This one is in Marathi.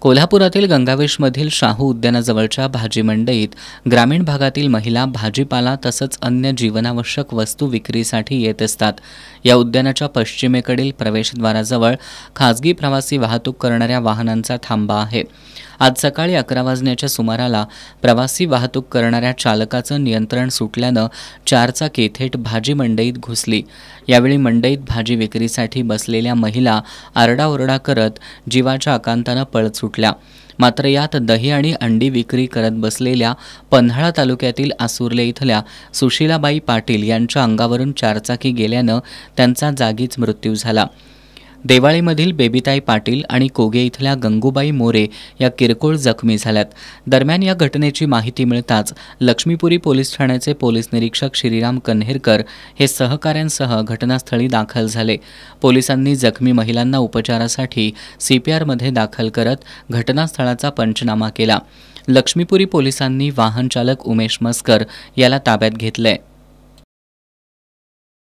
कोल्हापुरातील गंगावेशमधील शाहू उद्यानाजवळच्या भाजी मंडईत ग्रामीण भागातील महिला भाजीपाला तसंच अन्य जीवनावश्यक वस्तू विक्रीसाठी येत असतात। या उद्यानाच्या पश्चिमेकडील प्रवेशद्वाराजवळ खासगी प्रवासी वाहतूक करणाऱ्या वाहनांचा थांबा आहे। आज सकाळी 11 वाजण्याच्या सुमाराला प्रवासी वाहतूक करणाऱ्या चालकाचं नियंत्रण सुटल्यानं चारचाकी थेट भाजी मंडईत घुसली। यावेळी मंडईत भाजी विक्रीसाठी बसलेल्या महिला आरडाओरडा करत जीवाच्या आकांतानं पळत सुटल्या। मात्र यात दही आणि अंडी विक्री करत बसलेल्या पन्हाळा तालुक्यातील आसुर्ले इथल्या सुशीलाबाई पाटील यांच्या अंगावरून चारचाकी गेल्यानं त्यांचा जागीच मृत्यू झाला। देवाळीमधील बेबीताई पाटील आणि कोगे इथल्या गंगूबाई मोरे या किरकोळ जखमी झाल्यात। दरम्यान या घटनेची माहिती मिळताच लक्ष्मीपुरी पोलीस ठाण्याचे पोलीस निरीक्षक श्रीराम कन्हेरकर हे सहकाऱ्यांसह घटनास्थळी दाखल झाले। पोलिसांनी जखमी महिलांना उपचारासाठी CPR-मध्ये दाखल करत घटनास्थळाचा पंचनामा केला। लक्ष्मीपुरी पोलिसांनी वाहन चालक उमेश मस्कर याला ताब्यात घेतलंय।